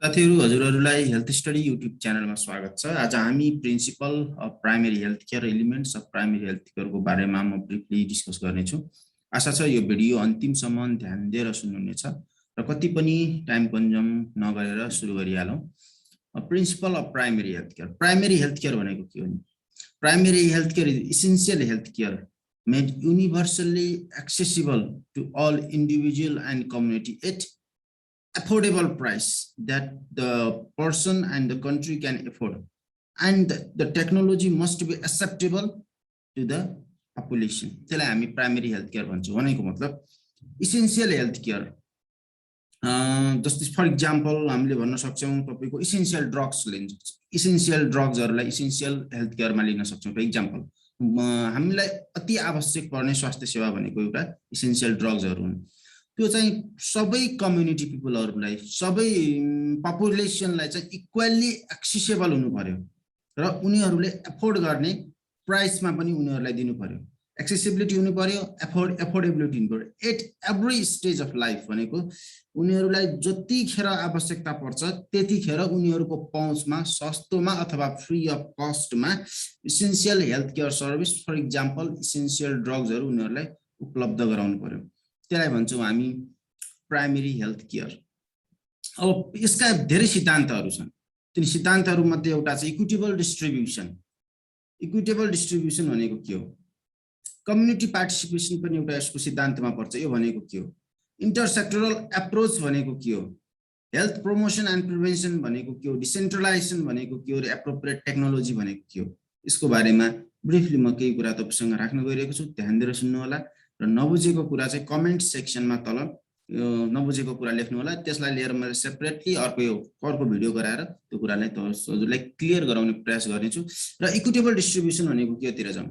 साथीहरु हजुरहरुलाई health study YouTube च्यानलमा स्वागत छ। आज हामी principle of primary health care elements of primary health केयरको बारेमा म ब्रिफली डिस्कस गर्ने छु। आशा छ यो भिडियो अन्तिमसम्म ध्यान दिएर सुन्नुहुनेछ र कति पनि टाइम कन्ज्युम नगरेर सुरु गरिहालौं। Principle of primary health care. Primary health care भनेको के हो नि? Primary health care is essential health care made universally accessible to all individual and community at affordable price that the person and the country can afford, and the technology must be acceptable to the population. त्यसलाई हामी primary health care भन्छौं। भनेको मतलब essential health care. जस्तै for example हामीले भन्न सक्छौं तपाईको essential drugs लिन्छ। इसेन्शियल ड्रग्सहरुलाई इसेन्शियल हेल्थ केयरमा लिन सक्छौं। फर एक्जाम्पल हामीलाई अति आवश्यक पर्ने स्वास्थ्य सेवा भनेको एउटा इसेन्शियल ड्रग्सहरु हुन्। त्यो चाहिँ सबै कम्युनिटी पिपलहरुलाई, सबै पपुलेसनलाई चाहिँ इक्वली एक्सेसिबल हुनु पर्यो र उनीहरुले अफोर्ड गर्ने प्राइसमा पनि उनीहरुलाई दिनु पर्यो। एक्सेसिबिलिटी हुनु पर्यो, अफोर्डेबिलिटी हुनु पर्यो at every stage of life. भनेको उनीहरुलाई जतिखेर आवश्यकता पर्छ त्यतिखेर उनीहरुको पहुँचमा सस्तोमा अथवा फ्री अफ कस्टमा essential health care service, for example essential ड्रग्सहरु उनीहरुलाई उपलब्ध गराउनु पर्यो। त्यसलाई भन्छौं हामी प्राइमेरी हेल्थ केयर। अब यसका धेरै सिद्धान्तहरु छन्। ती सिद्धान्तहरु मध्ये एउटा चाहिँ इक्विटेबल डिस्ट्रिब्युसन। इक्विटेबल डिस्ट्रिब्युसन भनेको के हो? कम्युनिटी पार्टिसिपेसन पनि एउटा यसको सिद्धान्तमा पर्छ। यो भनेको के हो? इन्टरसेक्टरल एप्रोच भनेको के हो? हेल्थ प्रमोसन एन्ड प्रिभेन्सन भनेको के हो? डिसेन्ट्रलाइजेसन भनेको के हो? र एप्रोप्रिएट टेक्नोलोजी भनेको के हो? यसको बारेमा ब्रिफली म केही कुरा तपाईसँग राख्न गइरहेको छु। ध्यान दिएर सुन्नु होला र नबुझेको कुरा चाहिँ कमेन्ट सेक्सनमा तल नबुझेको कुरा लेख्नु होला। त्यसलाई लिएर मैले सेपरेटली अर्को भिडियो गराएर त्यो कुरालाई हजुरलाई क्लियर गराउने प्रयास गर्नेछु। र इक्विटेबल डिस्ट्रिब्युसन भनेको के तिर जाउँ?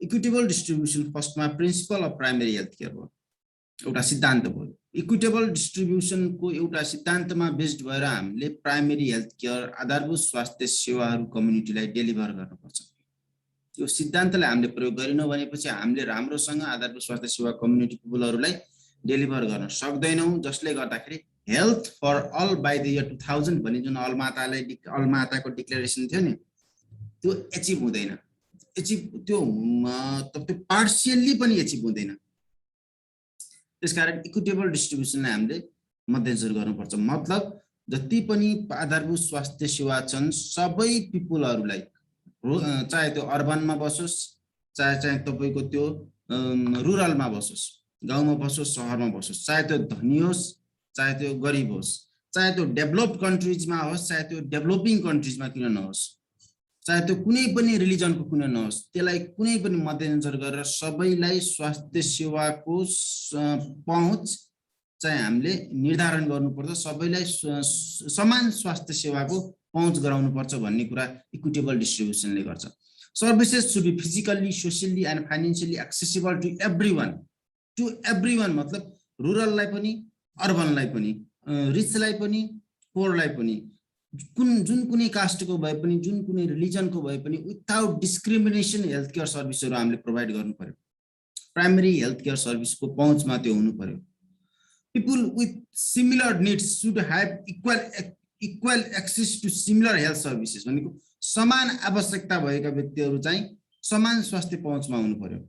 इक्विटेबल डिस्ट्रिब्युसन फर्स्टमा principal of primary health care हो, एउटा सिद्धान्त भयो। इक्विटेबल डिस्ट्रिब्युसनको एउटा सिद्धान्तमा बेस्ड भएर हामीले प्राइमेरी हेल्थ केयर आधारभूत स्वास्थ्य सेवाहरू कम्युनिटीलाई डेलिभर गर्नुपर्छ। यो सिद्धान्तलाई हामीले प्रयोग गरिनौं भनेपछि हामीले राम्रोसँग आधारभूत स्वास्थ्य सेवा कम्युनिटी पिपलहरुलाई डेलिभर गर्न सक्दैनौं, जसले गर्दाखेरि health for all by the year 2000 भनि जुन अलमाताको डिक्लेरेसन थियो नि, त्यो एचिभ हुँदैन। त्यो पार्शियली पनि एचिभ हुँदैन। त्यसकारण इक्विटेबल डिस्ट्रिब्युसनलाई हामीले मध्यनजर गर्नुपर्छ। मतलब जति पनि आधारभूत स्वास्थ्य सेवा छन् सबै पिपलहरुलाई, चाहे त्यो अर्बनमा बसोस्, चाहे तपाईको त्यो रुरलमा बसोस्, गाउँमा बसोस्, शहरमा बसोस्, चाहे त्यो धनी होस्, चाहे त्यो गरिब होस्, चाहे त्यो डेभलप्ड कन्ट्रीजमा होस्, चाहे त्यो डेभलपिङ कन्ट्रीजमा किन नहोस्, चाहे त्यो कुनै पनि रिलिजनको कुनै नहोस्, त्यसलाई कुनै पनि मध्यनजर गरेर सबैलाई स्वास्थ्य सेवाको पहुँच चाहिँ हामीले निर्धारण गर्नुपर्छ। सबैलाई समान स्वास्थ्य सेवाको पहुँच गराउनु पर्छ भन्ने कुरा इक्विटेबल डिस्ट्रिब्युसनले गर्छ। Services should be physically, socially and financially accessible to everyone. To everyone मतलब रुरललाई पनि, अर्बनलाई पनि, रिचलाई पनि, पोरलाई पनि, जुन कुनै कास्टको भए पनि, जुन कुनै रिलिजनको भए पनि, विदाउट डिस्क्रिमिनेसन हेल्थ केयर सर्भिसहरु हामीले प्रोभाइड गर्नु पर्यो। प्राइमेरी हेल्थ केयर सर्भिसको पहुँचमा त्यो हुनु पर्यो। People with similar needs should have equal access to similar health services। भनेको समान आवश्यकता भएका व्यक्तिहरु चाहिँ समान स्वास्थ्य पहुँचमा हुनु पर्यो।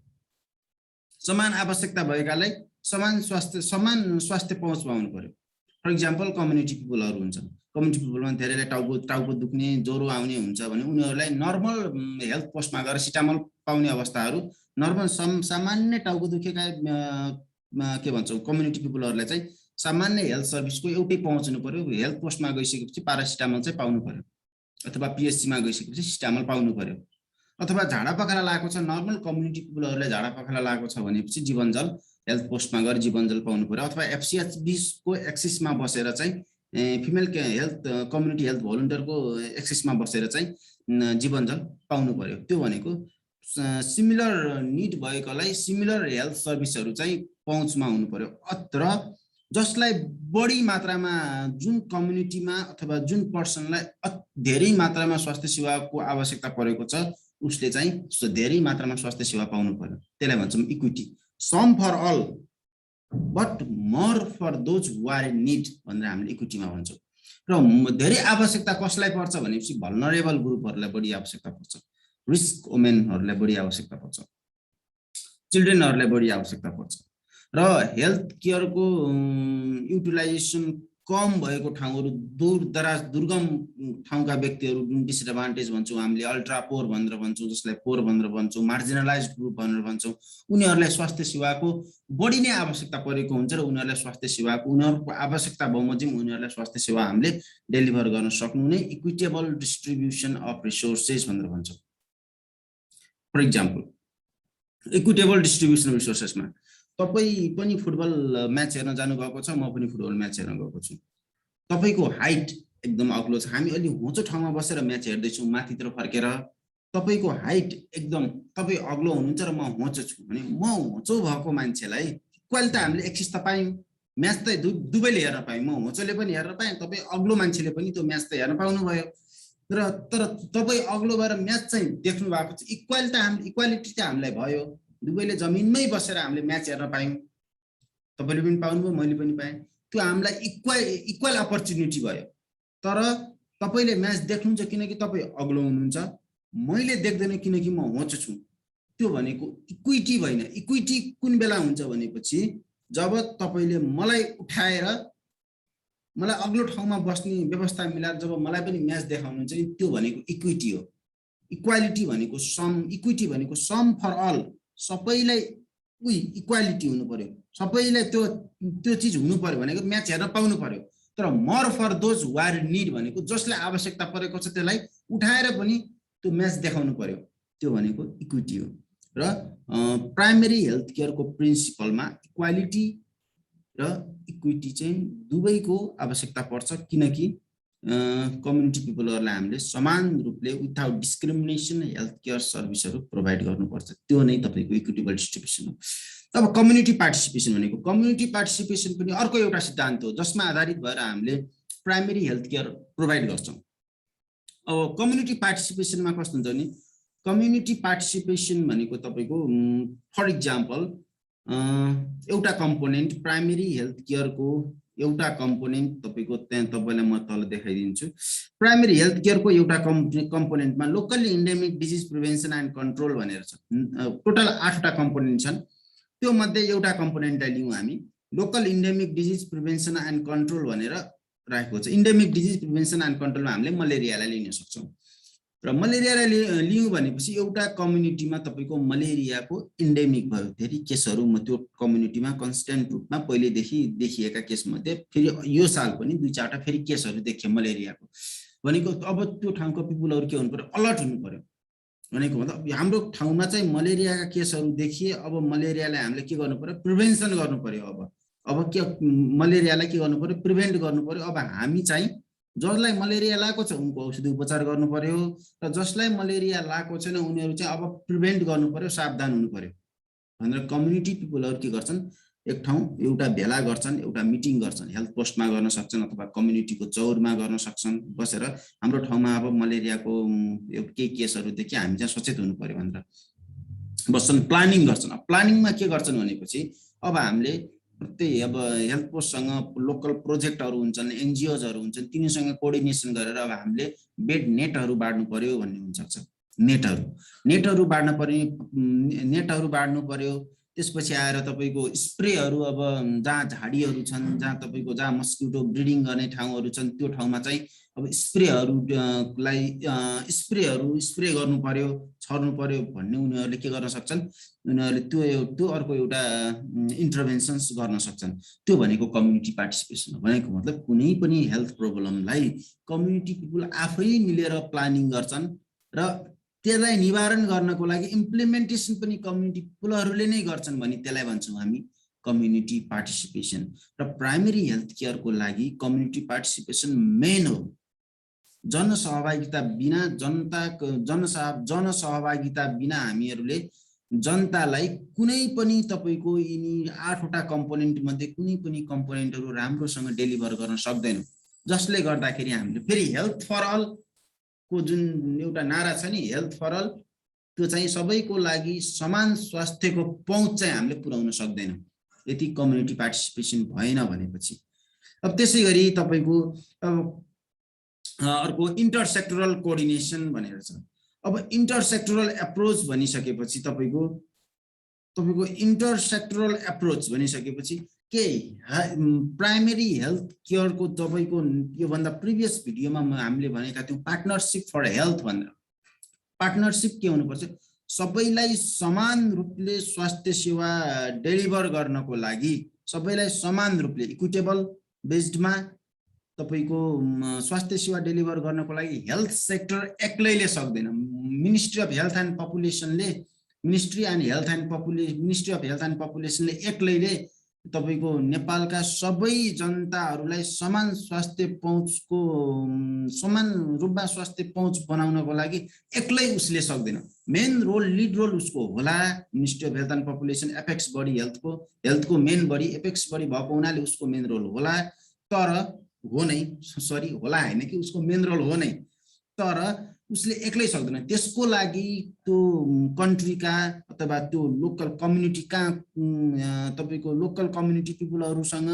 समान आवश्यकता भएकालाई समान स्वास्थ्य पहुँचमा हुनु पर्यो। फर एक्जाम्पल कम्युनिटी पिपलहरु हुन्छन्। कम्युनिटी पिपलमा धेरैलाई टाउको दुख्ने, ज्वरो आउने हुन्छ भने उनीहरुलाई नर्मल हेल्थ पोस्टमा गएर सिटामल पाउने अवस्थाहरु, नर्मल सामान्य टाउको दुखेका के भन्छौं कम्युनिटी पिपलहरुलाई चाहिँ सामान्य हेल्थ सर्भिसको एउटै पहुँच हुनु पर्यो। हेल्थ पोस्टमा गइसकेपछि प्यारासिटामल चाहिँ पाउनु पर्यो, अथवा पीएचसीमा गइसकेपछि सिटामल पाउनु पर्यो। अथवा झाडा पखाला लागेको छ, नर्मल कम्युनिटी पिपलहरुलाई झाडा पखाला लागेको छ भनेपछि जीवनजल हेल्थ पोस्टमा गएर जीवनजल पाउनु पर्यो। अथवा एफसीएचबी को एक्सेसमा बसेर चाहिँ फिमेल हेल्थ कम्युनिटी हेल्थ भलन्टियरको एक्सेसमा बसेर चाहिँ जीवनजल पाउनु पर्यो। त्यो भनेको सिमिलर निड भएकोलाई सिमिलर हेल्थ सर्भिसहरु चाहिँ पहुँचमा हुनु पर्यो। अत्र जसलाई बढी मात्रामा, जुन कम्युनिटीमा अथवा जुन पर्सनलाई धेरै मात्रामा स्वास्थ्य सेवाको आवश्यकता परेको छ, उसले चाहिँ धेरै मात्रामा स्वास्थ्य सेवा पाउनु पर्यो। त्यसलाई भन्छौं equity. Some for all but more for those who are in need भनेर हामीले इक्विटीमा भन्छौं। र धेरै आवश्यकता कसलाई पर्छ भनेपछि भल्नरेबल ग्रुपहरूलाई बढी आवश्यकता पर्छ, रिस्क वुमेनहरूलाई बढी आवश्यकता पर्छ, चिल्ड्रेनहरूलाई बढी आवश्यकता पर्छ र हेल्थ केयरको युटिलाइजेसन कम भएको ठाउँहरू, दूरदराज दुर्गम ठाउँका व्यक्तिहरू जुन डिसएडभान्टेज भन्छौँ हामीले, अल्ट्रा पोर भनेर भन्छौँ, जसलाई पोर भनेर भन्छौँ, मार्जिनलाइज्ड ग्रुप भनेर भन्छौँ, उनीहरूलाई स्वास्थ्य सेवाको बढी नै आवश्यकता परेको हुन्छ र उनीहरूलाई स्वास्थ्य सेवाको उनीहरूको आवश्यकता बमोजिम उनीहरूलाई स्वास्थ्य सेवा हामीले डेलिभर गर्न सक्नु नै इक्विटेबल डिस्ट्रिब्युसन अफ रिसोर्सेस भनेर भन्छौँ। For example equitable distribution of रिसोर्सेसमा तपाईँ पनि फुटबल म्याच हेर्न जानुभएको छ, म पनि फुटबल म्याच हेर्न गएको छु। तपाईँको हाइट एकदम अग्लो छ, हामी अलि होचो ठाउँमा बसेर म्याच हेर्दैछौँ माथितिर फर्केर, तपाईँको हाइट एकदम तपाईँ अग्लो हुनुहुन्छ र म होचो छु भने म होचो भएको मान्छेलाई इक्वल त हामीले एक्सेस त पायौँ, म्याच त दुवैले हेर्न पायौँ, म होचोले पनि हेर्न पाएँ, तपाईँ अग्लो मान्छेले पनि त्यो म्याच त हेर्न पाउनुभयो र तर तपाईँ अग्लो भएर म्याच चाहिँ देख्नु भएको छ, इक्वालिटी चाहिँ हामीलाई भयो, दुवैले जमिनमै बसेर हामीले म्याच हेर्न पायौँ, तपाईँले पनि पाउनुभयो मैले पनि पाएँ, त्यो हामीलाई इक्वल अपर्च्युनिटी भयो। तर तपाईँले म्याच देख्नुहुन्छ किनकि तपाईँ अग्लो हुनुहुन्छ, मैले देख्दैन किनकि म होचो छु, त्यो भनेको इक्विटी होइन। इक्विटी कुन बेला हुन्छ भनेपछि जब तपाईँले मलाई उठाएर मलाई अग्लो ठाउँमा बस्ने व्यवस्था मिलाएर जब मलाई पनि म्याच देखाउनुहुन्छ, त्यो भनेको इक्विटी हो। इक्वालिटी भनेको सम, इक्विटी भनेको सम फर अल, सबैलाई इक्वालिटी हुनु पर्यो, सबैलाई त्यो चिज हुनु पर्यो भनेको म्याच हेर्न पाउनु पर्यो। तर more for those who are need भनेको जसलाई आवश्यकता परेको छ त्यसलाई उठाएर पनि त्यो म्याच देखाउनु पर्यो, त्यो भनेको इक्विटी हो। र प्राइमेरी हेल्थ केयरको प्रिन्सिपलमा इक्वालिटी र इक्विटी चाहिँ दुवैको आवश्यकता पर्छ, किनकि कम्युनिटी पिपलहरूलाई हामीले समान रूपले विदाउट डिस्क्रिमिनेसन हेल्थ केयर सर्भिसहरू प्रोभाइड गर्नुपर्छ, त्यो नै तपाईँको इक्विटेबल डिस्ट्रिब्युसन हो। अब कम्युनिटी पार्टिसिपेसन भनेको, कम्युनिटी पार्टिसिपेसन पनि अर्को एउटा सिद्धान्त हो जसमा आधारित भएर हामीले प्राइमेरी हेल्थ केयर प्रोभाइड गर्छौँ। अब कम्युनिटी पार्टिसिपेसनमा कस्तो हुन्छ भने, कम्युनिटी पार्टिसिपेसन भनेको तपाईँको फर इक्जाम्पल एउटा कम्पोनेन्ट प्राइमेरी हेल्थ केयरको एउटा कम्पोनेन्ट तपाईँको त्यहाँ तपाईँलाई म तल देखाइदिन्छु। प्राइमेरी हेल्थ केयरको एउटा कम्पोनेन्टमा locally endemic disease prevention and control भनेर छ। टोटल 8वटा कम्पोनेन्ट छन्, त्यो मध्ये एउटा कम्पोनेन्टलाई लियौँ हामी, local endemic disease prevention and control भनेर राखेको छ। इन्डेमिक डिजिज प्रिभेन्सन एन्ड कन्ट्रोलमा हामीले मलेरियालाई लिन सक्छौँ र मलेरियालाई लियौँ भनेपछि एउटा कम्युनिटीमा तपाईँको मलेरियाको इन्डेमिक भयो, धेरै केसहरू त्यो कम्युनिटीमा कन्स्टेन्ट रूपमा पहिलेदेखि देखिएका केसमध्ये फेरि यो साल पनि 2-4वटा फेरि केसहरू देखियो मलेरियाको भनेको। अब त्यो ठाउँको पिपुलहरू के हुनु पर्यो, अलर्ट हुनु पर्यो भनेको मतलब हाम्रो ठाउँमा चाहिँ मलेरियाका केसहरू देखिए, अब मलेरियालाई हामीले के गर्नु पर्यो, प्रिभेन्सन गर्नु पर्यो। अब के मलेरियालाई के गर्नु पर्यो, प्रिभेन्ट गर्नु पर्यो। अब हामी चाहिँ जसलाई मलेरिया लागेको छ उनको औषधि उपचार गर्नु पर्यो र जसलाई मलेरिया लागेको छैन उनीहरू चाहिँ अब प्रिभेन्ट गर्नु पर्यो, सावधान हुनु पर्यो भनेर कम्युनिटी पिपलहरू के गर्छन्, एक ठाउँ एउटा भेला गर्छन्, एउटा मिटिङ गर्छन्, हेल्थ पोस्टमा गर्न सक्छन् अथवा कम्युनिटीको चौरमा गर्न सक्छन्, बसेर हाम्रो ठाउँमा अब मलेरियाको केही केसहरू देखि हामी चाहिँ सचेत हुनु पर्यो भनेर बस्छन्, प्लानिङ गर्छन्। अब प्लानिङमा के गर्छन् भनेपछि अब हामीले त्यही अब हेल्थ पोस्टसँग लोकल प्रोजेक्टहरू हुन्छन्, एनजिओजहरू हुन्छन्, तिनीसँग कोअर्डिनेसन गरेर अब हामीले बेड नेटहरू बाँड्नु पर्यो भन्ने हुनसक्छ। नेटहरू बाँड्नु पर्यो। त्यसपछि आएर तपाईँको स्प्रेहरू, अब जहाँ झाडीहरू छन्, जहाँ तपाईँको जहाँ मस्किटो ब्रिडिङ गर्ने ठाउँहरू छन्, त्यो ठाउँमा चाहिँ अब स्प्रे गर्नु पर्यो, छर्नु पर्यो भन्ने उनीहरूले के गर्न सक्छन्, उनीहरूले त्यो अर्को एउटा इन्टरभेन्सन्स गर्न सक्छन्। त्यो भनेको कम्युनिटी पार्टिसिपेसन हो। भनेको मतलब कुनै पनि हेल्थ प्रब्लमलाई कम्युनिटी पिपुल आफै मिलेर प्लानिङ गर्छन् र त्यसलाई निवारण गर्नको लागि इम्प्लिमेन्टेसन पनि कम्युनिटी पिपुलहरूले नै गर्छन् भने त्यसलाई भन्छौँ हामी कम्युनिटी पार्टिसिपेसन। र प्राइमेरी हेल्थ केयरको लागि कम्युनिटी पार्टिसिपेसन मेन हो। जनसहभागिता बिना हामीहरूले जनतालाई कुनै पनि तपाईँको यिनी 8वटा कम्पोनेन्ट मध्ये कुनै पनि कम्पोनेन्टहरू राम्रोसँग डेलिभर गर्न सक्दैनौँ, जसले गर्दाखेरि हामीले फेरि हेल्थ फर अल को जुन एउटा नारा छ नि, हेल्थ फर अल, त्यो चाहिँ सबैको लागि समान स्वास्थ्यको पहुँच चाहिँ हामीले पुर्याउन सक्दैनौँ यदि कम्युनिटी पार्टिसिपेसन भएन भनेपछि। अब त्यसै गरी तपाईँको अब अर्को इन्टरसेक्टरल कोअर्डिनेसन भनेर छ। अब इन्टरसेक्टरल एप्रोच भनिसकेपछि तपाईको इन्टरसेक्टरल एप्रोच भनिसकेपछि के प्राइमेरी हेल्थ केयरको तपाईको यो भन्दा प्रिभियस भिडियोमा हामीले भनेका थियौं पार्टनरशिप फर हेल्थ भनेर। पार्टनरशिप के हुनुपर्छ, सबैलाई समान रूपले स्वास्थ्य सेवा डेलिभर गर्नको लागि, सबैलाई समान रूपले इक्विटेबल बेस्डमा तपाईको स्वास्थ्य सेवा डेलिभर गर्नको लागि हेल्थ सेक्टर एक्लैले सक्दैन। मिनिस्ट्री अफ हेल्थ एन्ड पपुलेसनले मिनिस्ट्री अफ हेल्थ एन्ड पपुलेसनले एक्लैले तपाईको नेपालका सबै जनताहरूलाई समान स्वास्थ्य पहुँचको समान रूपमा स्वास्थ्य पहुँच बनाउनको लागि एक्लै उसले सक्दैन। मेन रोल लिड रोल उसको होला। Ministry of health and population apex body हेल्थको मेन बडी एपेक्स बडी भएको हुनाले उसको मेन रोल होला। तर हो नै, सरी होला हैन कि उसको मेन रोल हो नै, तर उसले एक्लै सक्दैन। त्यसको लागि त्यो कन्ट्रीका अथवा त्यो लोकल कम्युनिटीका तपाईको लोकल कम्युनिटी पिपलहरुसँग,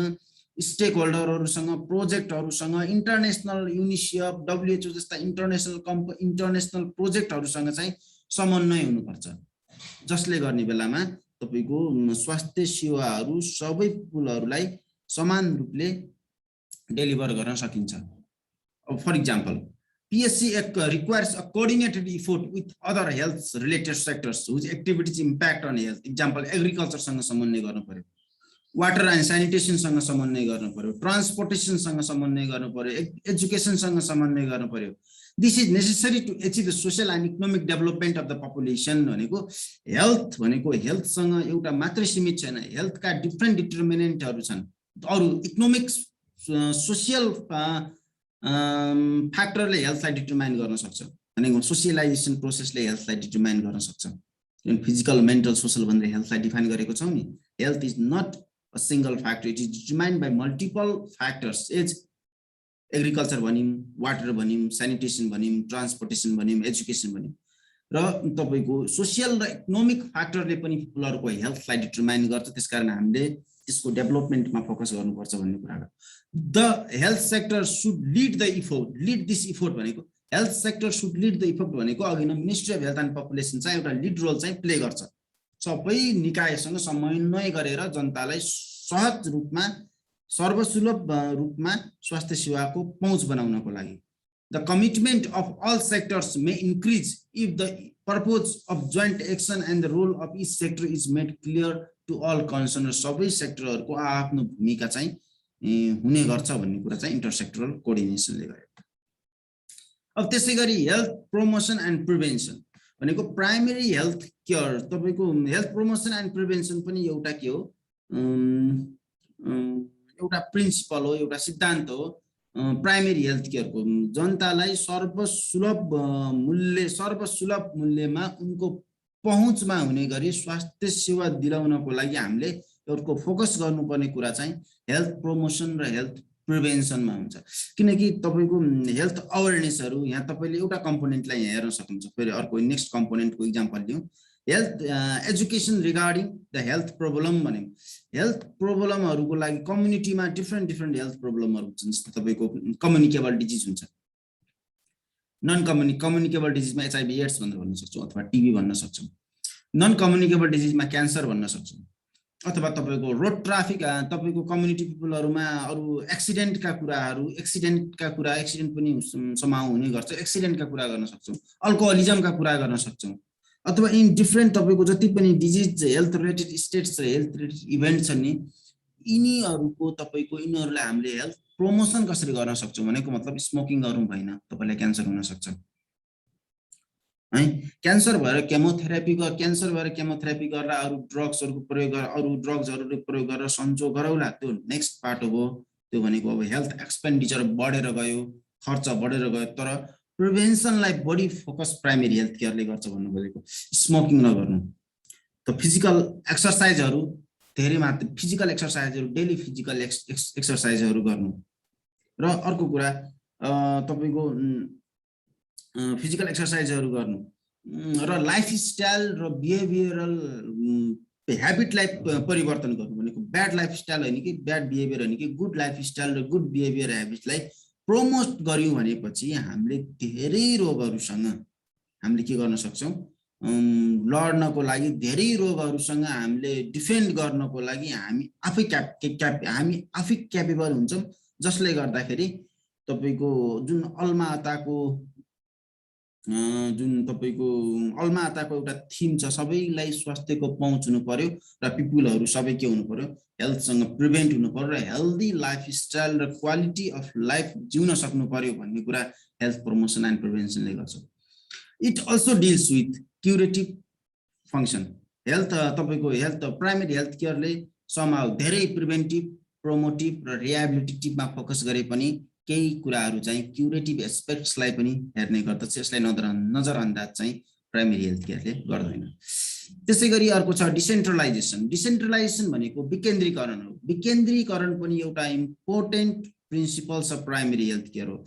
स्टेक होल्डरहरुसँग, प्रोजेक्टहरुसँग, इन्टरनेशनल युनिसेफ, डब्ल्युएचओ जस्ता इन्टरनेशनल प्रोजेक्टहरुसँग चाहिँ समन्वय हुनुपर्छ, जसले गर्ने बेलामा तपाईको स्वास्थ्य सेवाहरु सबै पिपलहरुलाई समान रूपले डेलिभर गर्न सकिन्छ। अब for example PSC requires a coordinated effort with other health related sectors whose activities impact on health. Example, agriculture सँग समन्वय गर्नु पर्यो, वाटर एन्ड सैनिटेसन सँग समन्वय गर्नु पर्यो, ट्रान्सपोर्टेसन सँग समन्वय गर्नु पर्यो, एजुकेसन सँग समन्वय गर्नु पर्यो। This is necessary to achieve the social and economic development of the population। भनेको हेल्थ भनेको हेल्थ सँग एउटा मात्रै सीमित छैन, हेल्थ का डिफरेन्ट डिटर्मिनेन्टहरु छन्। अरु इकोनोमिक सोशल फ्याक्टरले हेल्थलाई डिटरमाइन गर्न सक्छ। भनेको सोशलाइजेसन प्रोसेसले हेल्थलाई डिटरमाइन गर्न सक्छ। जुन फिजिकल, मेन्टल, सोशल भनेर हेल्थलाई डिफाइन गरेको छौं नि, health is not a single factor, it is determined by multiple factors. As agriculture भनिम, वाटर भनिम, सैनिटेसन भनिम, ट्रान्सपोर्टेसन भनिम, एजुकेसन भनिम, र तपाईको सोशल र इकोनोमिक फ्याक्टरले पनि पिपलहरुको हेल्थलाई डिटरमाइन गर्छ। त्यसकारण हामीले त्यसको डेभलपमेन्टमा फोकस गर्नुपर्छ भन्ने कुरा हो। The health sector should lead this effort भनेको health sector should lead the effort भनेको अघि न ministry of health and population चाहिँ एउटा लिड रोल चाहिँ प्ले गर्छ। सबै निकायसँग समन्वय गरेर जनतालाई सहज रूपमा, सर्वसुलभ रूपमा स्वास्थ्य सेवाको पहुँच बनाउनको लागि। The commitment of all sectors may increase if the purpose of joint action and the role of each sector is made clear to all concerned। सबै सेक्टरहरुको आफ्नो भूमिका चाहिँ हुने गर्छ भन्ने कुरा चाहिँ इन्टरसेक्टरल कोअर्डिनेसनले गर्यो। अब त्यसैगरी हेल्थ प्रमोसन एन्ड प्रिभेन्सन भनेको प्राइमेरी हेल्थ केयर, तपाईको हेल्थ प्रमोसन एन्ड प्रिभेन्सन पनि एउटा के हो, एउटा प्रिन्सिपल हो, एउटा सिद्धान्त हो प्राइमेरी हेल्थ केयरको। जनतालाई सर्वसुलभ मूल्यमा उनको पहुँचमा हुने गरी स्वास्थ्य सेवा दिलाउनको लागि हामीले एउटा फोकस गर्नुपर्ने कुरा चाहिँ हेल्थ प्रमोसन र हेल्थ प्रिभेन्सनमा हुन्छ। किनकि तपाईको हेल्थ अवेरनेसहरु यहाँ तपाईले एउटा कम्पोनेन्टलाई यहाँ हेर्न सक्नुहुन्छ। फेरि अर्को नेक्स्ट कम्पोनेन्टको एक्जाम्पल लियौं, health education regarding the health problem भन्ने। हेल्थ प्रब्लमहरुको लागि कम्युनिटीमा डिफरेन्ट हेल्थ प्रब्लमहरु हुन्छन्। जस्तो तपाईको कम्युनिकेबल डिजिज हुन्छ, नन कम्युनिकेबल डिजिजमा HIV एड्स भनेर भन्न सक्छौं, अथवा टिबी भन्न सक्छौं। नन कम्युनिकेबल डिजिजमा क्यान्सर भन्न सक्छौं, अथवा तपाईको रोड ट्राफिक, तपाईको कम्युनिटी पिपलहरुमा अरु एक्सिडेन्टका कुरा एक्सिडेन्ट पनि समाउ हुने गर्छ, एक्सिडेन्टका कुरा गर्न सक्छौं, अल्कोहलिजमका कुरा गर्न सक्छौं, अथवा इन डिफरेन्ट तपाईको जति पनि डिजिज हेल्थ रिलेटेड स्टेट्स र हेल्थ रिलेटेड इभेन्ट छन् नि, यिनीहरुको तपाईको यिनीहरुलाई हामीले हेल्थ प्रमोसन कसरी गर्न सक्छौं भनेको मतलब स्मोकिङ गरौँ भएन, तपाईलाई क्यान्सर हुन सक्छ है। क्यान्सर भएर केमोथेरापी गरेर अरु ड्रग्सहरुको प्रयोग गरेर अरु ड्रग्सहरुको प्रयोग गरेर सन्चो गरौला, त्यो नेक्स्ट पार्ट हो। त्यो भनेको अब हेल्थ एक्सपेन्डिचर बढेर गयो, खर्च बढेर गयो। तर प्रिभेन्सनलाई बढी फोकस प्राइमेरी हेल्थ केयरले गर्छ भन्नु खोजेको। स्मोकिङ नगर्नु, त फिजिकल एक्सरसाइजहरु धेरै मात्र फिजिकल एक्सरसाइजहरु डेली फिजिकल एक्सरसाइजहरु गर्नु। र अर्को कुरा तपाईको फिजिकल एक्सरसाइजहरु गर्नु र लाइफस्टाइल र बिहेभियरल ह्याबिटलाई परिवर्तन गर्नु भनेको ब्याड लाइफस्टाइल हैन कि ब्याड बिहेभियर हैन कि गुड लाइफस्टाइल र गुड बिहेभियर ह्याबिटलाई प्रमोट गर्यौं भनेपछि हामीले धेरै रोगहरुसँग हामीले के गर्न सक्छौं लड्नको लागि धेरै रोगहरुसँग हामीले डिफेन्ड गर्नको लागि हामी आफै क्यापेबल हुन्छौं जसले गर्दाखेरि तपाईको जुन अलमाताको एउटा थीम छ सबैलाई स्वास्थ्यको पहुँच हुनु पर्यो र पिपुलहरु सबै के हुनु पर्यो हेल्थसँग प्रिभेन्ट हुनु पर्यो र हेल्दी लाइफस्टाइल र क्वालिटी अफ लाइफ जिउन सक्नु पर्यो भन्ने कुरा हेल्थ प्रमोसन एन्ड प्रिभेन्सनले गर्छ। It also deals with curative function. Health तपाईको हेल्थ प्राइमेरी हेल्थ केयरले समाउ धेरै प्रिभेन्टिभ प्रोमोटिभ र रिहेबिलिटेटिभमा फोकस गरे पनि केही कुराहरु चाहिँ क्युरेटिभ एस्पेक्ट्सलाई पनि हेर्ने गर्दछ। यसलाई नजरअन्दाज चाहिँ प्राइमेरी हेल्थ केयरले गर्दैन। त्यसैगरी अर्को छ डिसेन्ट्रलाइजेसन। डिसेन्ट्रलाइजेसन भनेको विकेन्द्रीकरण हो। विकेन्द्रीकरण पनि एउटा important principles of primary health care हो।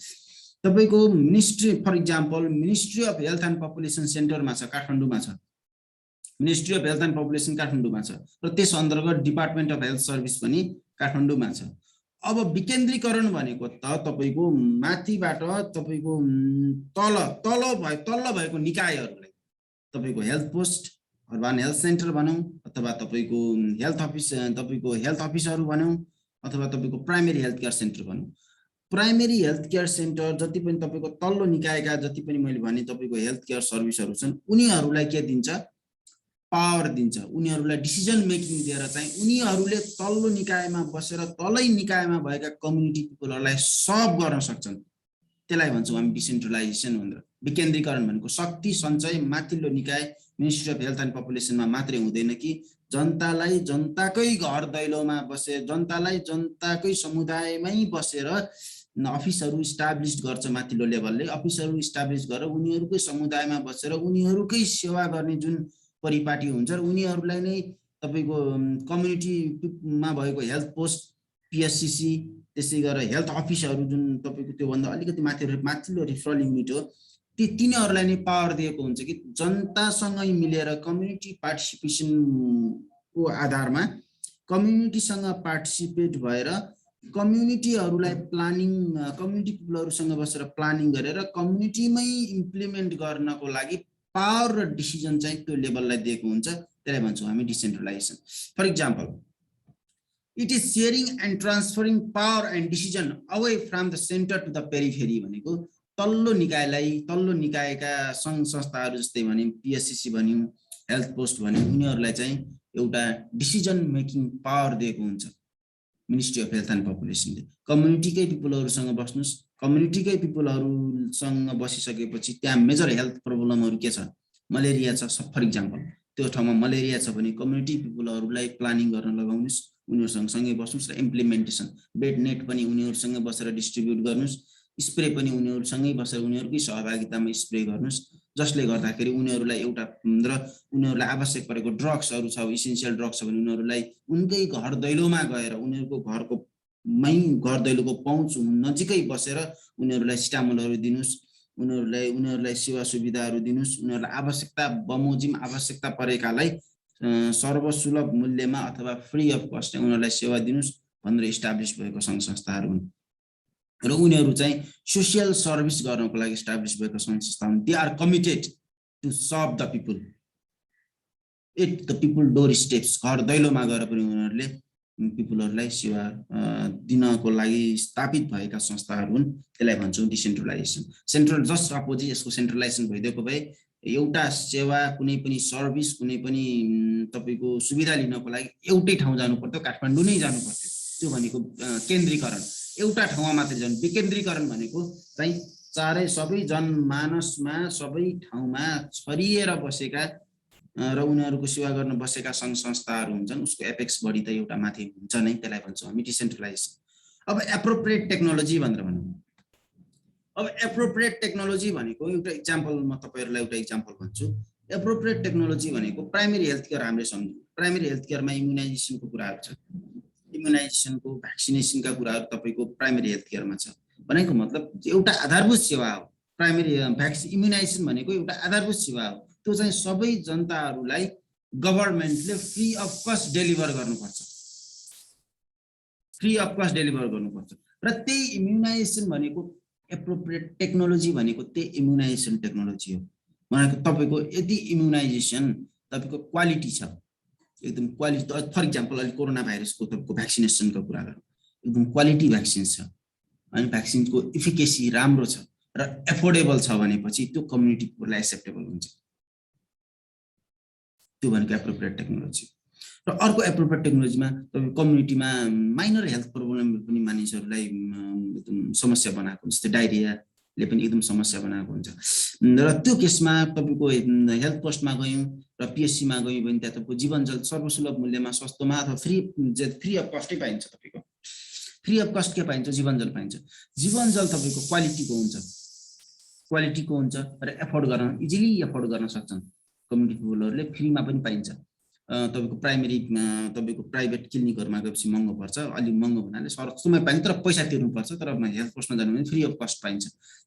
तपाईको ministry for example ministry of health and population सेन्टरमा छ, काठमाडौँमा छ। Ministry of health and population काठमाडौँमा छ र त्यस अन्तर्गत डिपार्टमेन्ट अफ हेल्थ सर्भिस पनि काठमाडौँमा छ। अब विकेन्द्रीकरण भनेको त तपाईको माथिबाट तपाईको तल भएको निकायहरुलाई तपाईको health post urban health centre भनौं अथवा तपाईको हेल्थ अफिसहरु भनौं अथवा तपाईको प्राइमेरी हेल्थ केयर सेन्टर भनौं। प्राइमेरी हेल्थ केयर सेन्टर जति पनि तपाईको तल्लो निकायका जति पनि मैले भने तपाईको हेल्थ केयर सर्भिसहरु छन् उनीहरुलाई के दिन्छ पावर दिन्छ। उनीहरुलाई डिसिजन मेकिङ दिएर चाहिँ उनीहरुले तल्लो निकायमा बसेर तलै निकायमा भएका कम्युनिटी पिपलहरुलाई सर्भ गर्न सक्छन्। त्यसलाई भन्छौं हामी डिसेन्ट्रलाइजेसन भनेर। विकेन्द्रीकरण भनेको शक्ति सञ्चय माथिल्लो निकाय मिनिस्ट्री अफ हेल्थ एन्ड पपुलेसनमा मात्रै हुँदैन कि जनतालाई जनताकै घर दैलोमा बसेर जनतालाई जनताकै समुदायमै बसेर अफिसहरु इस्टाब्लिश गर्छ। माथिल्लो लेभलले अफिसहरु इस्टाब्लिश गरेर उनीहरुकै समुदायमा बसेर उनीहरुकै सेवा गर्ने जुन परिपाटी हुन्छ र उनीहरुलाई नै तपाईको कम्युनिटीमा भएको हेल्थ पोस्ट पीएचसीसी त्यसै गरेर हेल्थ अफिसहरु जुन तपाईको त्यो भन्दा अलिकति माथिल्लो रिफरल युनिट हो तिनीहरुलाई नै पावर दिएको हुन्छ कि जनतासँगै मिलेर कम्युनिटी पार्टिसिपेसन को आधारमा कम्युनिटीसँग पार्टिसिपेट भएर कम्युनिटीहरुलाई प्लानिङ कम्युनिटी पिपलहरुसँग बसेर प्लानिङ गरेर कम्युनिटीमै इम्प्लिमेन्ट गर्नको लागि पावर र डिसिजन चाहिँ त्यो लेभललाई दिएको हुन्छ। त्यसलाई भन्छौं हामी decentralization. For example it is sharing and transferring power and decision away from the centre to the periphery भनेको तल्लो निकायका संघ संस्थाहरु जस्तै भने पीएचसीसी भन्यौं हेल्थ पोस्ट भन्यौं उनीहरुलाई चाहिँ एउटा डिसिजन मेकिङ पावर दिएको हुन्छ मिनिस्ट्री अफ हेल्थ एन्ड पपुलेसनले। कम्युनिटीकै पिपलहरुसँग बस्नुस् कम्युनिटीकै पिपलहरुसँग बसिसकेपछि त्यहाँ मेजर हेल्थ प्रब्लमहरु के छ मलेरिया छ फर एक्जाम्पल त्यो ठाउँमा मलेरिया छ भने कम्युनिटी पिपलहरुलाई प्लानिङ गर्न लगाउनुस् उनीहरुसँग सँगै बस्नुस् र इम्प्लिमेन्टेसन बेड नेट पनि उनीहरुसँग बसेर डिस्ट्रिब्युट गर्नुस् स्प्रे पनि उनीहरुसँगै बसेर उनीहरुकै सहभागितामा स्प्रे गर्नुस् जसले गर्दाखेरि उनीहरुलाई एउटा र उनीहरुलाई आवश्यक परेको ड्रग्सहरु छ इसेन्शियल ड्रग्स छ भने उनीहरुलाई उनकै घर दैलोमा गएर उनीहरुको घर दैलोको पहुँच नजिकै बसेर उनीहरुलाई स्टामुलहरु दिनुस् उनीहरुलाई सेवा सुविधाहरु दिनुस् उनीहरुलाई आवश्यकता परेकालाई सर्वसुलभ मूल्यमा अथवा फ्री अफ कस्ट उनीहरुलाई सेवा दिनुस् भनेर इस्टाब्लिश भएको संघ संस्थाहरु हुन् र उनीहरु चाहिँ सोशल सर्भिस गर्नको लागि इस्टाब्लिश भएको संघ संस्था हुन्। They are committed to serve the people at the people door steps घर दैलोमा गएर पनि उनीहरुले पिपलहरुलाई सेवा दिनको लागि स्थापित भएका संस्थाहरु हुन्। त्यसलाई भन्छौं डिसेन्ट्रलाइजेसन। सेन्ट्रल जस्ट अपोजिट यसको सेन्ट्रलाइजेसन भइदिएको भए एउटा सेवा कुनै पनि सर्भिस कुनै पनि तपाईको सुविधा लिनको लागि एउटै ठाउँ जानु पर्थ्यो काठमाडौँ नै जानु पर्थ्यो। त्यो भनेको केन्द्रीकरण एउटा ठाउँमा मात्रै जानु। विकेन्द्रीकरण भनेको चाहिँ चारै सबै जनमानसमा सबै ठाउँमा छरिएर बसेका र उनीहरुको सेवा गर्न बसेका संघ संस्थाहरु हुन्छन् उसको एपेक्स बढी त एउटा माथि हुन्छ नै। त्यसलाई भन्छौं हामी डिसेन्ट्रलाइजेसन। अब एप्रोप्रिएट टेक्नोलोजी भनेर भनौं। अब एप्रोप्रिएट टेक्नोलोजी भनेको एउटा एक्जाम्पल म तपाईहरुलाई एउटा एक्जाम्पल भन्छु। एप्रोप्रिएट टेक्नोलोजी भनेको प्राइमेरी हेल्थ केयर हामीले सम्झौं। प्राइमेरी हेल्थ केयरमा इम्युनाइजेसनको कुराहरु छ इम्युनाइजेसनको भ्याक्सिनेसनका कुराहरु तपाईको प्राइमेरी हेल्थ केयरमा छ भनेको मतलब एउटा आधारभूत सेवा हो। प्राइमेरी इम्युनाइजेसन भनेको एउटा आधारभूत सेवा हो। त्यो चाहिँ सबै जनताहरुलाई गभर्नमेन्टले फ्री अफ कस्ट डेलिभर गर्नुपर्छ। फ्री अफ कस्ट डेलिभर गर्नुपर्छ। र त्यही इम्युनाइजेसन भनेको एप्रोप्रिएट टेक्नोलोजी भनेको त्यही इम्युनाइजेसन टेक्नोलोजी हो। भनेको तपाईको यदि इम्युनाइजेसन तपाईको क्वालिटी छ, एकदम क्वालिटी, फर इक्जाम्पल अहिले कोरोना भाइरसको तपाईको भ्याक्सिनेसनको कुरा गरौँ, एकदम क्वालिटी भ्याक्सिन छ अनि भ्याक्सिनको इफिकेसी राम्रो छ र एफोर्डेबल छ भनेपछि त्यो कम्युनिटीलाई एक्सेप्टेबल हुन्छ। त्यो भनेको एप्रोप्रिएट टेक्नोलोजी। र अर्को एप्रोप्रिएट टेक्नोलोजीमा तपाईको कम्युनिटीमा माइनर हेल्थ प्रोब्लम पनि मानिसहरूलाई एकदम समस्या बनाएको, जस्तै डायरियाले पनि एकदम समस्या बनाएको हुन्छ। र त्यो केसमा तपाईको हेल्थ पोस्टमा गयौँ र पिएचसीमा गयौँ भने त्यहाँ तपाईको जीवनजल सर्वसुलभ मूल्यमा सस्तोमा अथवा फ्री अफ कस्टै पाइन्छ। तपाईको फ्री अफ कस्ट के पाइन्छ? जीवनजल पाइन्छ। जीवनजल तपाईको क्वालिटीको हुन्छ र एफोर्ड गर्न इजिली एफोर्ड गर्न सक्छन् कम्युनिटी पिपलहरूले, फ्रीमा पनि पाइन्छ। तपाईको तपाईको प्राइभेट क्लिनिकहरुमा गएपछि महँगो पर्छ, अलि महँगो भन्नाले सस्तोमा पाइन्छ तर पैसा तिर्नु पर्छ, तर हेल्थ पोस्टमा जानु भने फ्री अफ कस्ट पाइन्छ।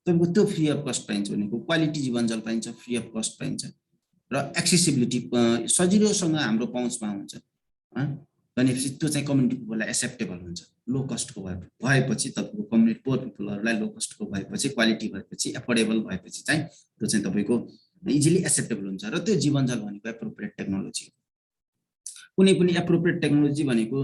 तपाईको त्यो फ्री अफ कस्ट पाइन्छ भनेको क्वालिटी जीवनजल पाइन्छ, फ्री अफ कस्ट पाइन्छ र एक्सेसिबिलिटी सजिलोसँग हाम्रो पहुँचमा हुन्छ भनेपछि त्यो चाहिँ कम्युनिटी पिपललाई एक्सेप्टेबल हुन्छ। लो कस्टको भएपछि तपाईको कम्युनिटी पोर पिपलहरुलाई लो कस्टको भएपछि, क्वालिटी भएपछि, एफोर्डेबल भएपछि चाहिँ त्यो चाहिँ तपाईको इजिली एक्सेप्टेबल हुन्छ र त्यो जीवनजल भनेको एप्रोप्रिएट टेक्नोलोजी हो। कुनै पनि एप्रोप्रिएट टेक्नोलोजी भनेको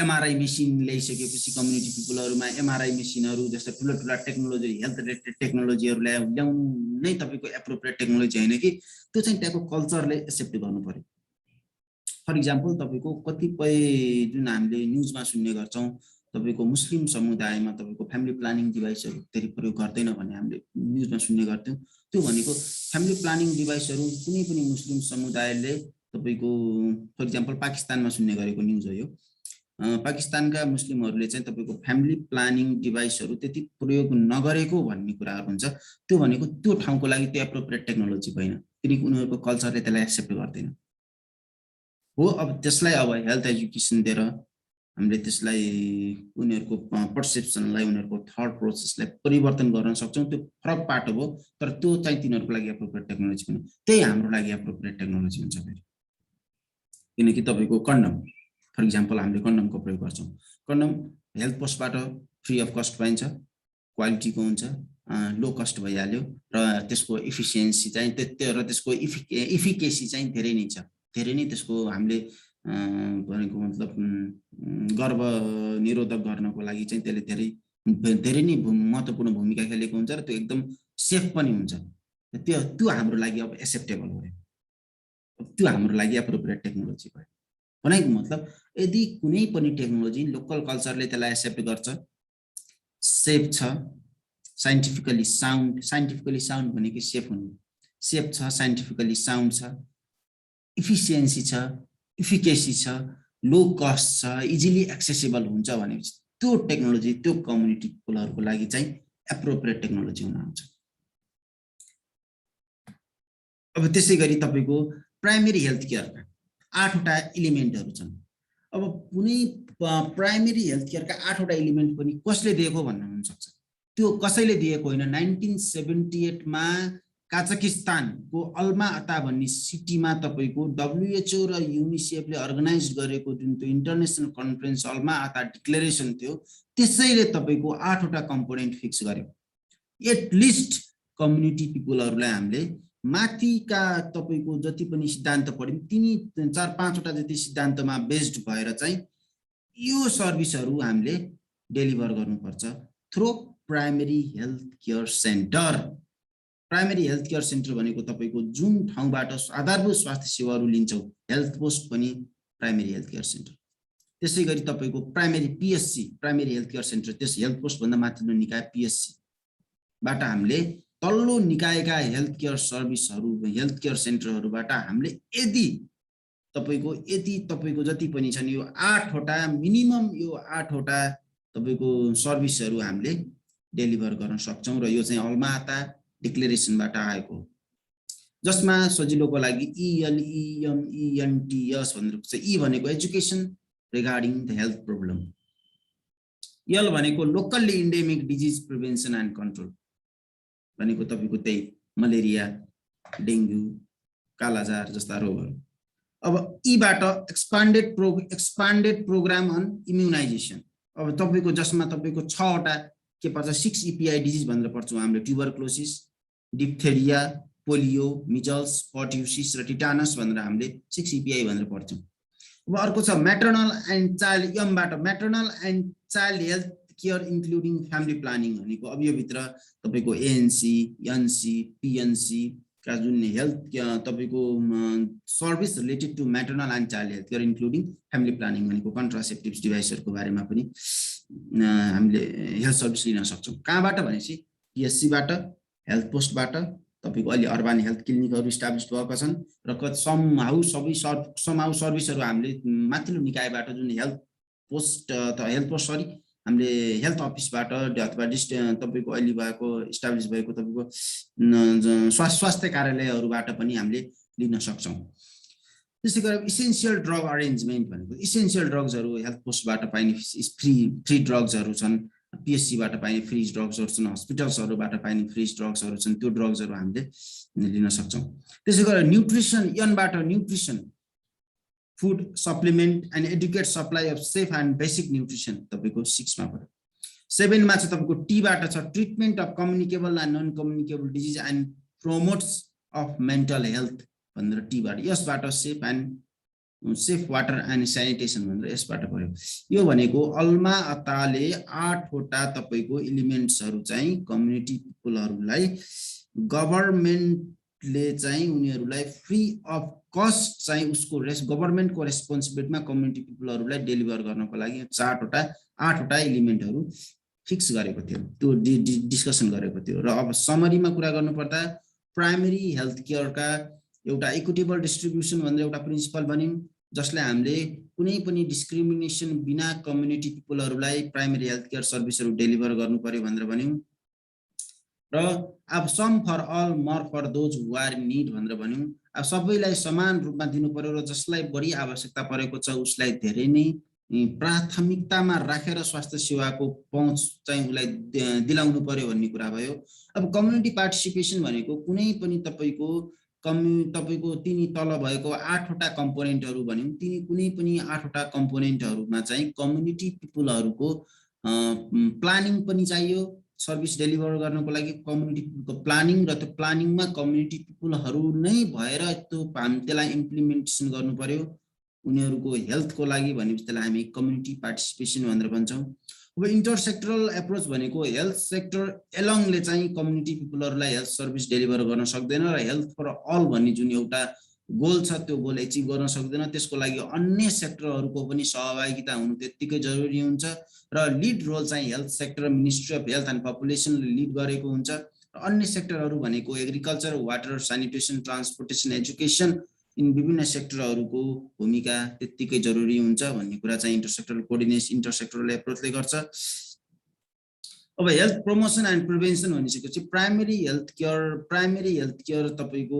एमआरआई मेसिन ल्याइसकेपछि कम्युनिटी पिपलहरुमा एमआरआई मेसिनहरु जस्तो ठुला टेक्नोलोजी, हेल्थ रिलेटेड टेक्नोलोजीहरु ल्याउनु नै तपाईको एप्रोप्रिएट टेक्नोलोजी हैन कि, त्यो चाहिँ त्यहाँको कल्चरले एक्सेप्ट गर्नु पर्यो। फर इक्जाम्पल तपाईको कतिपय जुन हामीले न्यूजमा सुन्ने गर्छौं, तपाईको मुस्लिम समुदायमा तपाईको फ्यामिली प्लानिङ डिभाइसहरु धेरै प्रयोग गर्दैन भन्ने हामीले न्यूजमा सुन्ने गर्थ्यौं। त्यो भनेको फ्यामिली प्लानिङ डिभाइसहरु कुनै पनि मुस्लिम समुदायले तपाईको फर इक्जाम्पल पाकिस्तानमा सुन्ने गरेको न्यूज हो यो। पाकिस्तानका मुस्लिमहरुले चाहिँ तपाईको फ्यामिली प्लानिङ डिभाइसहरु त्यति प्रयोग नगरेको भन्ने कुराहरु हुन्छ। त्यो भनेको त्यो ठाउँको लागि त्यो एप्रोप्रिएट टेक्नोलोजी होइन, किनकि उनीहरुको कल्चरले त्यसलाई एक्सेप्ट गर्दैन हो। अब त्यसलाई अब हेल्थ एजुकेसन दिएर हामीले त्यसलाई उनीहरुको पर्सेप्सनलाई, उनीहरुको थट प्रोसेसलाई परिवर्तन गर्न सक्छौं। त्यो फरक पाटो हो, तर त्यो चाहिँ तिनीहरुको लागि एप्रोप्रिएट टेक्नोलोजी पनि त्यही हाम्रो लागि एप्रोप्रिएट टेक्नोलोजी हुन्छ फेरि। किनकि तपाईको कन्डम फर इक्जाम्पल हामीले कन्डमको प्रयोग गर्छौं। कन्डम हेल्थ पोस्टबाट फ्री अफ कस्ट पाइन्छ, क्वालिटीको हुन्छ, लो कस्ट भइहाल्यो र त्यसको एफिसिएन्सी चाहिँ र त्यसको इफिकेसी चाहिँ धेरै नै छ। धेरै नै त्यसको हामीले भनेको मतलब गर्भ निरोधक गर्नको लागि चाहिँ त्यसले धेरै नै महत्त्वपूर्ण भूमिका खेलेको हुन्छ र त्यो एकदम सेफ पनि हुन्छ। त्यो हाम्रो लागि अब एक्सेप्टेबल भयो, त्यो हाम्रो लागि एप्रोप्रिएट टेक्नोलोजी भयो। भनेको मतलब यदि कुनै पनि टेक्नोलोजी लोकल कल्चरले त्यसलाई एक्सेप्ट गर्छ, सेफ छ, साइन्टिफिकली साउन्ड भनेको सेफ हुनु, सेफ छ, साइन्टिफिकली साउन्ड छ, इफिसिएन्सी छ, इफिकेसी छ, लो कस्ट छ, इजिली एक्सेसिबल हुन्छ भनेपछि त्यो टेक्नोलोजी त्यो कम्युनिटी पिपलहरुको लागि चाहिँ एप्रोप्रिएट टेक्नोलोजी हुन आउँछ। अब त्यसै गरी तपाईको प्राइमेरी हेल्थ केयरका 8 वटा एलिमेन्टहरु छन्। अब कुनै प्राइमेरी हेल्थ केयरका 8 वटा एलिमेन्ट पनि कसले दिएको भन्न हुन सक्छ। त्यो कसैले दिएको होइन। 1978 मा काजाकिस्तानको अल्मा अता भन्ने सिटीमा तपाईको WHO र युनिसेफले अर्गनाइज गरेको जुन त्यो इन्टरनेशनल कन्फरेन्स अल्मा अता डिक्लेरेसन थियो, त्यसैले तपाईको 8 वटा कम्पोनेन्ट फिक्स गर्यो। एटलिस्ट कम्युनिटी पिपलहरुलाई हामीले माथिका तपाईको जति पनि सिद्धान्त पढ्यौं तिनी 4-5 वटा जति सिद्धान्तमा बेस्ड भएर चाहिँ यो सर्भिसहरु हामीले डेलिभर गर्नुपर्छ through primary health care centre. Primary health care centre भनेको तपाईको जुन ठाउँबाट आधारभूत स्वास्थ्य सेवाहरु लिन्छौ, हेल्थ पोस्ट पनि प्राइमेरी हेल्थ केयर सेन्टर। त्यसै गरी तपाईको primary PHC, primary health care centre, त्यस हेल्थ पोस्ट भन्दा माथिल्लो निकाय पीएचसी बाट हामीले तल्लो निकायका हेल्थ केयर सर्भिसहरु, हेल्थ केयर सेन्टरहरुबाट हामीले यदि तपाईको जति पनि छन् यो 8 वटा मिनिमम, यो 8 वटा तपाईको सर्भिसहरु हामीले डेलिभर गर्न सक्छौं र यो चाहिँ अल्मा अता डिक्लेरेसनबाट आएको, जसमा सजिलोको लागि ELEMENTS भनेर छ। E भनेको education regarding the health problem, L भनेको locally endemic disease prevention and control भनेको तपाईको त्यही मलेरिया, डेंगू, कालाजार जस्ता रोगहरु। अब E बाट एक्सपान्डेड प्रोग्राम अन इम्युनाइजेसन, अब तपाईको जसमा तपाईको 6 वटा के पर्छ 6 EPI डिजिज भनेर पढ्छौँ हामीले tuberculosis, diphtheria, polio, measles, pertussis र टिटानस भनेर हामीले 6 EPI भनेर पढ्छौँ। अब अर्को छ म्याटर्नल एन्ड चाइल्ड यमबाट maternal and child health care including family planning भनेको अब यो भित्र तपाईको ANC, NC, PNC का जुन हेल्थ तपाईको service related to maternal and child health care including family planning भनेको कन्ट्रासेप्टिभ डिभाइसहरुको बारेमा पनि हामीले हेल्थ सर्भिस लिन सक्छौँ। कहाँबाट भनेपछि PSC बाट, हेल्थ पोस्टबाट तपाईको अलि अर्बन हेल्थ क्लिनिकहरु इस्टाब्लिश भएका छन् र समहाउ सर्भिसहरु हामीले माथिल्लो निकायबाट जुन हेल्थ पोस्ट सरी हामीले हेल्थ अफिसबाट अथवा तपाईको अहिले भएको इस्टाब्लिश भएको तपाईको स्वास्थ्य कार्यालयहरुबाट पनि हामीले लिन सक्छौं। त्यसैगरी इसेन्शियल ड्रग अरेन्जमेन्ट भनेको इसेन्शियल ड्रग्सहरु हेल्थ पोस्टबाट पाइने फ्री ड्रग्सहरु छन्, PSC बाट पाइने फ्री ड्रग्सहरु छन्, हस्पिटल्सहरुबाट पाइने फ्री ड्रग्सहरु छन्, त्यो ड्रग्सहरु हामीले लिन सक्छौं। त्यसैगरी न्युट्रिसन यनबाट nutrition food supplement and educate supply of safe and basic nutrition तपाईको 6 मा पर्यो। 7 मा चाहिँ तपाईको T बाट छ treatment of communicable and non communicable disease and promotes of mental health भनेर T बाट यसबाट सेफ वाटर एन्ड स्यानिटेसन भनेर यसबाट पर्यो। यो भनेको अल्मा अताले 8 वटा तपाईको एलिमेन्ट्सहरु चाहिँ कम्युनिटी पिपलहरुलाई गभर्नमेन्टले चाहिँ उनीहरुलाई फ्री अफ कस्ट चाहिँ उसको गभर्नमेन्टको रेस्पोन्सिबिलिटीमा कम्युनिटी पिपलहरुलाई डेलिभर गर्नको लागि 8 वटा एलिमेन्टहरु फिक्स गरेको थियो, त्यो डिस्कसन गरेको थियो। र अब समरीमा कुरा गर्नुपर्दा प्राइमेरी हेल्थ केयरका एउटा इक्विटेबल डिस्ट्रिब्युसन भनेर एउटा प्रिन्सिपल बन्यो जसले हामीले कुनै पनि डिस्क्रिमिनेसन बिना कम्युनिटी पिपलहरुलाई प्राइमेरी हेल्थ केयर सर्भिसहरु डेलिभर गर्नु पर्यो भनेर भन्यौं। र अब some for all more for those who are in need भनेर भन्यौं। अब सबैलाई समान रूपमा दिनु पर्यो र जसलाई बढी आवश्यकता परेको छ उसलाई धेरै नै प्राथमिकतामा राखेर स्वास्थ्य सेवाको पहुँच चाहिँ उलाई दिलाउनु पर्यो भन्ने कुरा भयो। अब कम्युनिटी पार्टिसिपेसन भनेको कुनै पनि तपाईको तिनी तल भएको 8 वटा कम्पोनेन्टहरु भन्यौं, तिनी कुनै पनि 8 वटा कम्पोनेन्टहरुमा चाहिँ कम्युनिटी पिपलहरुको प्लानिङ पनि चाहियो सर्भिस डेलिभर गर्नको लागि। कम्युनिटी पिपलको प्लानिङ र त्यो प्लानिङमा कम्युनिटी पिपलहरु नै भएर त्यो त्यसलाई इम्प्लिमेन्टेसन गर्नु पर्यो। उनीहरुको हेल्थको लागि भनेपछि त्यसलाई हामी कम्युनिटी पार्टिसिपेसन भनेर भन्छौं। अब इन्टरसेक्टरल एप्रोच भनेको हेल्थ सेक्टर एलङले चाहिँ कम्युनिटी पिपलहरुलाई हेल्थ सर्भिस डेलिभर गर्न सक्दैन र हेल्थ फर अल भन्ने जुन एउटा गोल छ त्यो गोल एचिभ गर्न सक्दैन। त्यसको लागि अन्य सेक्टरहरुको पनि सहभागिता हुनु त्यतिकै जरुरी हुन्छ र लिड रोल चाहिँ health sector ministry of health and पपुलेसनले लिड गरेको हुन्छ। र अन्य सेक्टरहरु भनेको agriculture, water, sanitation, transportation, education इन विभिन्न सेक्टरहरुको भूमिका त्यतिकै जरुरी हुन्छ भन्ने कुरा चाहिँ इन्टरसेक्टरल कोअर्डिनेसन इन्टरसेक्टरल एप्रोचले गर्छ। अब हेल्थ प्रमोसन एन्ड प्रिभेन्सन भनिसकेपछि प्राइमेरी हेल्थ केयर तपाईको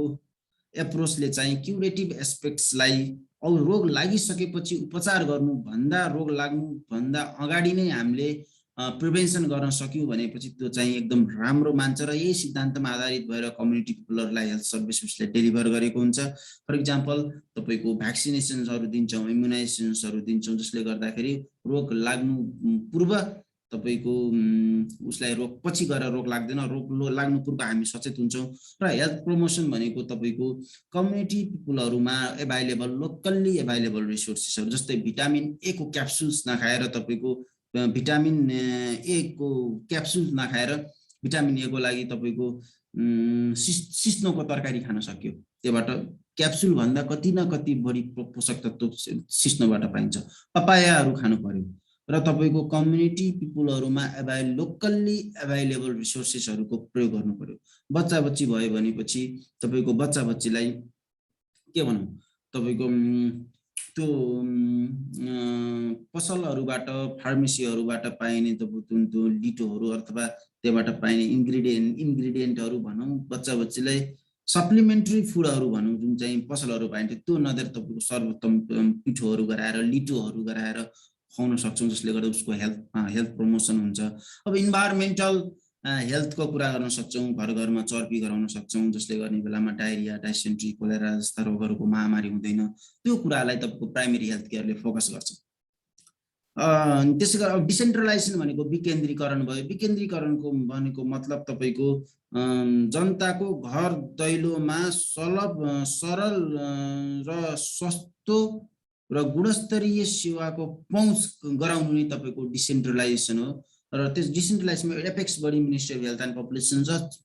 एप्रोचले चाहिँ क्युरेटिभ एस्पेक्ट्सलाई औ रोग लागिसकेपछि उपचार गर्नु भन्दा रोग लाग्नु भन्दा अगाडि नै हामीले प्रिभेन्सन गर्न सक्यौं भनेपछि त्यो चाहिँ एकदम राम्रो मान्छ र यही सिद्धान्तमा आधारित भएर कम्युनिटी पिपलहरुलाई हेल्थ सर्भिसले डेलिभर गरेको हुन्छ। फर एक्जाम्पल तपाईको भ्याक्सिनेसनहरु दिन्छौं, इम्युनाइजेसनहरु दिन्छौं जसले गर्दाखेरि रोग लाग्नु पूर्व तपाईको उसलाई रोग पछि गएर रोग लाग्दैन, रोग लाग्नु पूर्व हामी सचेत हुन्छौं। र हेल्थ प्रमोसन भनेको तपाईको कम्युनिटी पिपलहरुमा अवेलेबल लोकल्ली अवेलेबल रिसोर्सेसहरु जस्तै भिटामिन ए को क्याप्सुल्स नखाएर तपाईको भिटामिन ए को क्याप्सुल नखाएर भिटामिन ए को लागि तपाईको सिस्नोको तरकारी खान सक्यो। त्यसबाट क्याप्सुल भन्दा कति न कति बढी पोषक तत्व सिस्नोबाट पाइन्छ। पपायाहरु खानु पर्यो र तपाईको कम्युनिटी पिपलहरुमा लोकल्ली अवेलेबल रिसोर्सेसहरुको प्रयोग गर्नु पर्यो। बच्चा बच्ची भयो भनेपछि तपाईको बच्चा बच्चीलाई के भनौं तपाईको त्यो पसलहरुबाट फार्मेसीहरुबाट पाइने त्यो लिटोहरु अथवा त्यसबाट पाइने इन्ग्रेडिएन्टहरु भनौं बच्चा बच्चीलाई सप्लिमेन्टरी फुडहरु भनौं जुन चाहिँ पसलहरु पाइन्छ त्यो नदेर तपाईको सर्वोत्तम पिठोहरु गराएर लिटोहरु गराएर खुवाउन सक्छौं जसले गर्दा उसको हेल्थ प्रमोसन हुन्छ। अब इन्भाइरोमेन्टल हेल्थको कुरा गर्न सक्छौं, घर घरमा चर्पी गराउन सक्छौं जसले गर्ने बेलामा डायरिया, डाइसेन्ट्री, कोलेरा जस्ता रोगहरुको महामारी हुँदैन। त्यो कुरालाई तपाईको प्राइमेरी हेल्थ केयरले फोकस गर्छ। त्यसै गरी अब डिसेन्ट्रलाइजेसन भनेको विकेन्द्रीकरण भयो। विकेन्द्रीकरणको भनेको मतलब तपाईको जनताको घर दैलोमा सरल र सस्तो र गुणस्तरीय सेवाको पहुँच गराउनु नै तपाईको डिसेन्ट्रलाइजेसन हो। र त्यस डिसेन्ट्रलाइजेसनमा apex body ministry of health and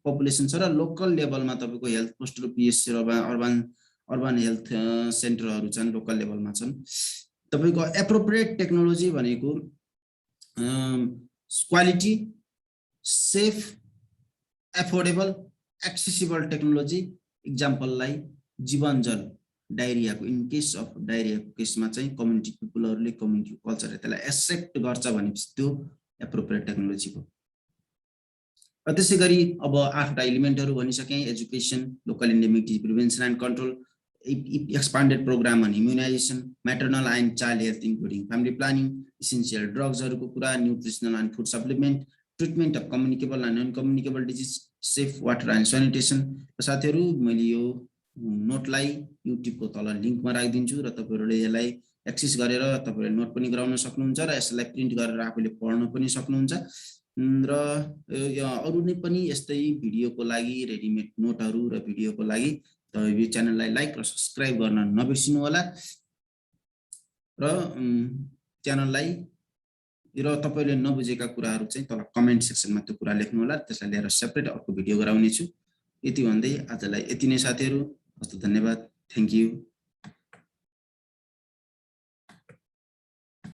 population छ र लोकल लेभलमा तपाईको हेल्थ पोस्ट र पिएचसी र अर्बन हेल्थ सेन्टरहरू छन्, लोकल लेभलमा छन्। तपाईको एप्रोप्रिएट टेक्नोलोजी भनेको quality, safe, affordable, accessible technology. इक्जाम्पललाई जीवनजल डायरियाको इन केस अफ डायरियाको केसमा चाहिँ कम्युनिटी पिपलहरूले कम्युनिटी कल्चरले त्यसलाई एक्सेप्ट गर्छ भनेपछि त्यो एप्रोप्रिएट टेक्नोलोजी हो। त्यसै गरी अब 8वटा एलिमेन्टहरू भनिसकेँ। Education, local endemic disease prevention and control, expanded programme on immunization, maternal and child health including family planning, essential ड्रग्सहरूको कुरा, nutritional and food supplement, treatment of communicable and non communicable disease, safe water and sanitation. साथीहरू मैले यो नोटलाई युट्युबको तल लिङ्कमा राखिदिन्छु र तपाईहरूले यसलाई एक्सेस गरेर तपाईहरूले नोट पनि गराउन सक्नुहुन्छ र यसलाई प्रिन्ट गरेर आफूले पढ्न पनि सक्नुहुन्छ। र अरू नै पनि यस्तै भिडियोको लागि रेडिमेड नोटहरू र भिडियोको लागि यो च्यानललाई लाइक र सब्स्क्राइब गर्न नबिर्सिनु होला। र च्यानललाई र तपाईले नबुझेका कुराहरू चाहिँ तल कमेन्ट सेक्सनमा त्यो कुरा लेख्नु होला, त्यसलाई लिएर सेपरेट अर्को भिडियो गराउने छु। यति भन्दै आजलाई यति नै साथीहरू, हस्त धन्यवाद, थ्यांक यू।